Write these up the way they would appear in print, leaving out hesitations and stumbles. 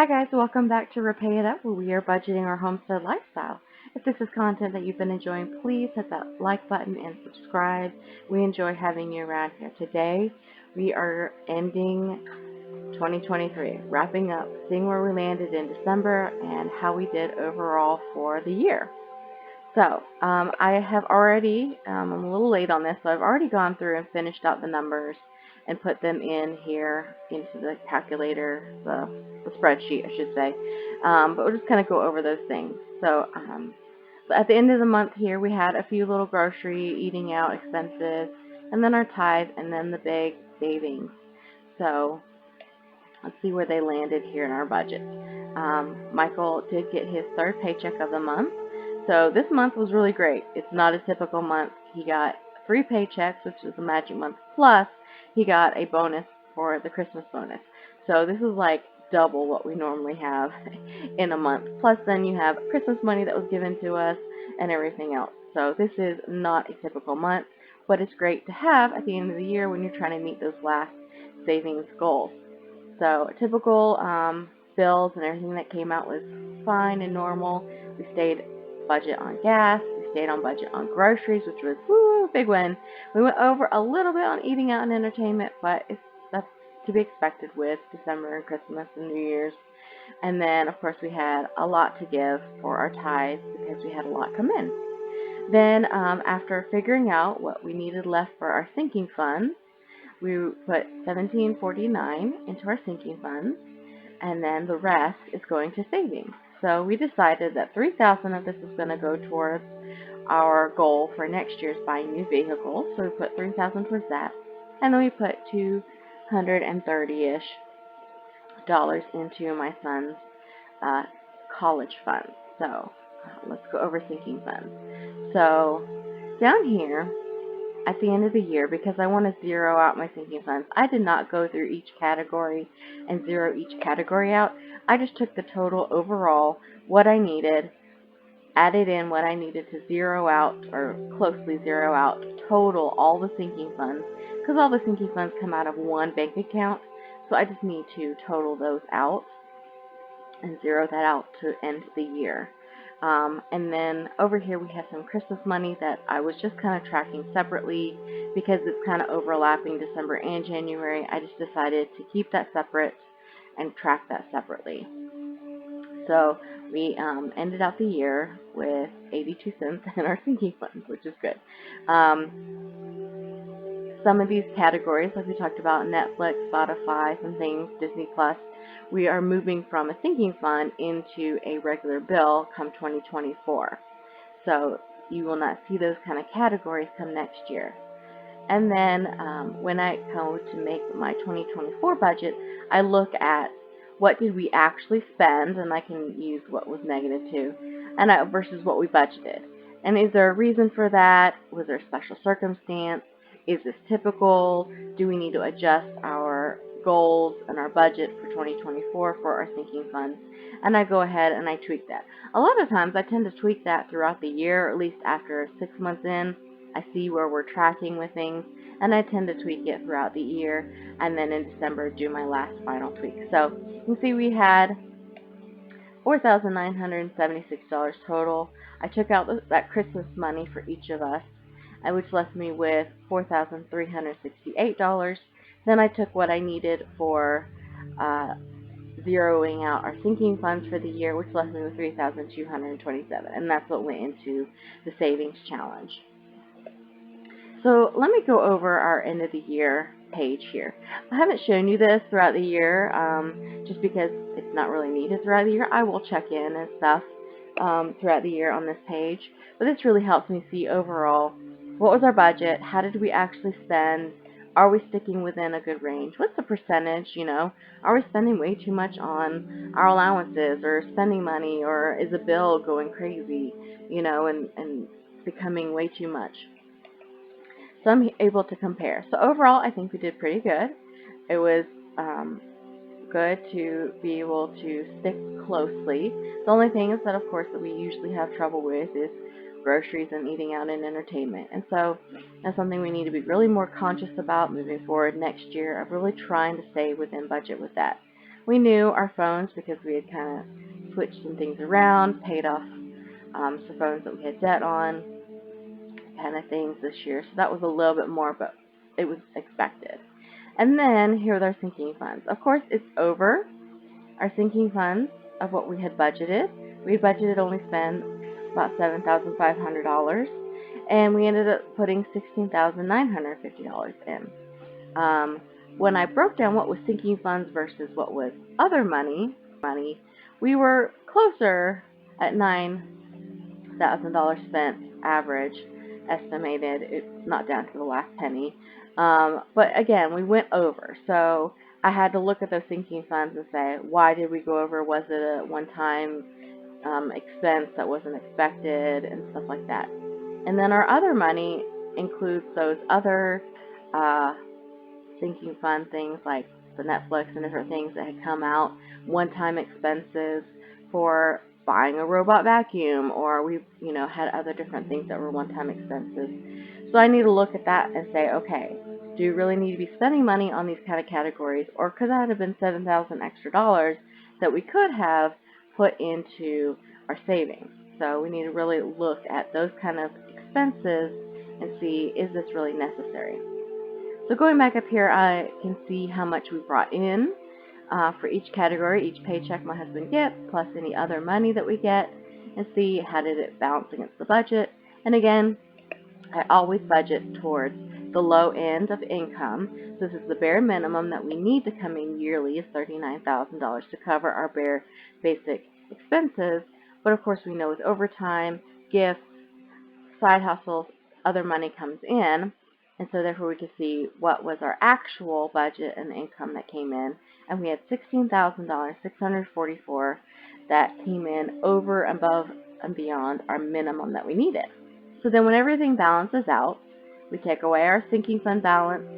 Hi guys, welcome back to Repay It Up, where we are budgeting our homestead lifestyle. If this is content that you've been enjoying, please hit that like button and subscribe. We enjoy having you around here. Today, we are ending 2023, wrapping up, seeing where we landed in December and how we did overall for the year. So, I have already, I'm a little late on this, so I've already gone through and finished out the numbers and put them in here into the calculator, the spreadsheet, I should say. But we'll just kind of go over those things. So, at the end of the month here, we had a few little grocery, eating out expenses, and then our tithe, and then the big savings. So, let's see where they landed here in our budget. Michael did get his third paycheck of the month. So this month was really great. It's not a typical month. He got 3 paychecks, which is a magic month, plus he got a bonus for the Christmas bonus. So this is like double what we normally have in a month. Plus then you have Christmas money that was given to us and everything else. So this is not a typical month, but it's great to have at the end of the year when you're trying to meet those last savings goals. So typical bills and everything that came out was fine and normal. We stayed budget on gas. We stayed on budget on groceries, which was a big win. We went over a little bit on eating out and entertainment, but that's to be expected with December and Christmas and New Year's. And then, of course, we had a lot to give for our tithes because we had a lot come in. Then, after figuring out what we needed left for our sinking funds, we put $17.49 into our sinking funds, and then the rest is going to savings. So we decided that $3,000 of this is going to go towards our goal for next year's buying new vehicles. So we put $3,000 towards that, and then we put $230-ish into my son's college funds. So let's go over sinking funds. So down here, at the end of the year, because I want to zero out my sinking funds, I did not go through each category and zero each category out. I just took the total overall, what I needed, added in what I needed to zero out, or closely zero out, total all the sinking funds, because all the sinking funds come out of one bank account, so I just need to total those out and zero that out to end the year. And then over here we have some Christmas money that I was just kind of tracking separately because it's kind of overlapping December and January. I just decided to keep that separate and track that separately. So we ended out the year with 82 cents in our sinking funds, which is good. Some of these categories, like we talked about, Netflix, Spotify, some things, Disney Plus, we are moving from a sinking fund into a regular bill come 2024. So you will not see those kind of categories come next year. And then when I go to make my 2024 budget, I look at what did we actually spend, and I can use what was negative too, and versus what we budgeted. And is there a reason for that? Was there a special circumstance? Is this typical? Do we need to adjust our goals and our budget for 2024 for our sinking funds? And I go ahead and I tweak that. A lot of times I tend to tweak that throughout the year, or at least after 6 months in. I see where we're tracking with things, and I tend to tweak it throughout the year, and then in December do my last final tweak. So you can see we had $4,976 total. I took out that Christmas money for each of us, which left me with $4,368. Then I took what I needed for zeroing out our sinking funds for the year, which left me with $3,227, and that's what went into the savings challenge. So let me go over our end of the year page here. I haven't shown you this throughout the year, just because it's not really needed throughout the year. I will check in and stuff throughout the year on this page, but this really helps me see overall what was our budget, how did we actually spend, are we sticking within a good range, what's the percentage, are we spending way too much on our allowances or spending money, or is a bill going crazy, and becoming way too much. So I'm able to compare. So overall, I think we did pretty good. It was good to be able to stick closely. The only thing is that, of course, that we usually have trouble with is groceries and eating out and entertainment. And so that's something we need to be really more conscious about moving forward next year, of really trying to stay within budget with that. We knew our phones because we had kind of switched some things around, paid off some phones that we had debt on, kind of things this year. So that was a little bit more, but it was expected. And then here are our sinking funds. Of course, it's over our sinking funds of what we had budgeted. We had budgeted only spend about $7,500, and we ended up putting $16,950 in. When I broke down what was sinking funds versus what was other money, we were closer at $9,000 spent average, estimated. It's not down to the last penny. But again, we went over. So I had to look at those sinking funds and say, why did we go over? Was it a one-time expense that wasn't expected and stuff like that? And then our other money includes those other sinking fund things like the Netflix and different things that had come out, one-time expenses for buying a robot vacuum, or we, had other different things that were one-time expenses. So I need to look at that and say, okay, do you really need to be spending money on these kind of categories, or could that have been $7,000 extra that we could have put into our savings? So we need to really look at those kind of expenses and see, is this really necessary? So going back up here, I can see how much we brought in for each category, each paycheck my husband gets, plus any other money that we get, and see how did it balance against the budget. And again, I always budget towards the low end of income. So this is the bare minimum that we need to come in yearly is $39,000 to cover our bare basic expenses. But of course, we know with overtime, gifts, side hustles, other money comes in. And so therefore we could see what was our actual budget and the income that came in. And we had $16,644 that came in over, above, and beyond our minimum that we needed. So then when everything balances out, we take away our sinking fund balance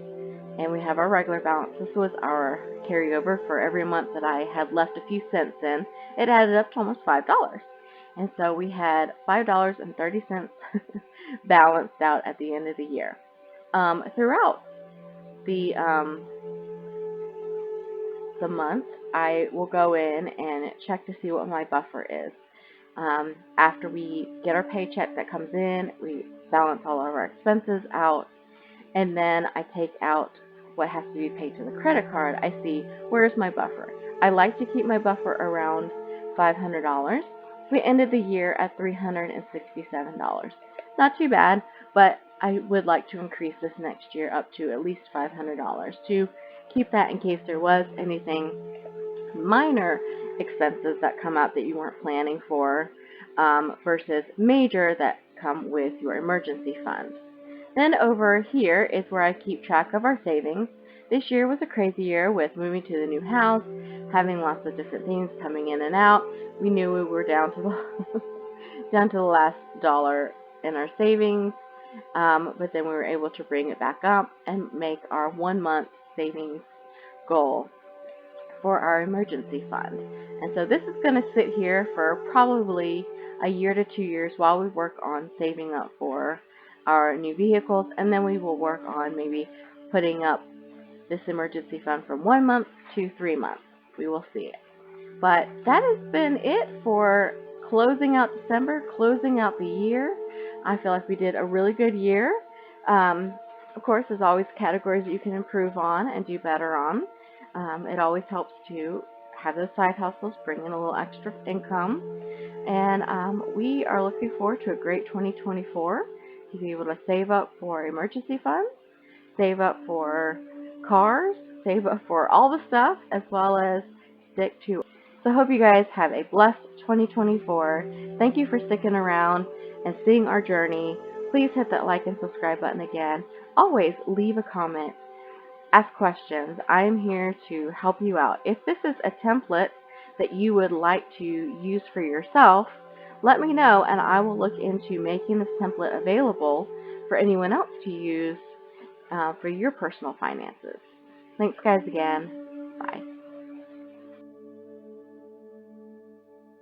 and we have our regular balance. This was our carryover for every month that I had left a few cents in. It added up to almost $5. And so we had $5.30 balanced out at the end of the year. Throughout the month, I will go in and check to see what my buffer is. After we get our paycheck that comes in, we balance all of our expenses out, and then I take out what has to be paid to the credit card. I see, where's my buffer? I like to keep my buffer around $500. We ended the year at $367. Not too bad, but I would like to increase this next year up to at least $500 to keep that in case there was anything minor expenses that come up that you weren't planning for versus major that come with your emergency fund. Then over here is where I keep track of our savings. This year was a crazy year with moving to the new house, having lots of different things coming in and out. We knew we were down to the last dollar in our savings, but then we were able to bring it back up and make our 1 month savings goal for our emergency fund. And so this is going to sit here for probably a year to 2 years while we work on saving up for our new vehicles, and then we will work on maybe putting up this emergency fund from 1 month to 3 months. We will see it. But that has been it for closing out December, closing out the year. I feel like we did a really good year. Of course, there's always categories that you can improve on and do better on. It always helps to have those side hustles, bring in a little extra income. And we are looking forward to a great 2024 to be able to save up for emergency funds, save up for cars, save up for all the stuff, as well as stick to it. So I hope you guys have a blessed 2024. Thank you for sticking around and seeing our journey. Please hit that like and subscribe button again. Always leave a comment. Ask questions. I am here to help you out. If this is a template that you would like to use for yourself, let me know and I will look into making this template available for anyone else to use for your personal finances. Thanks guys again. Bye.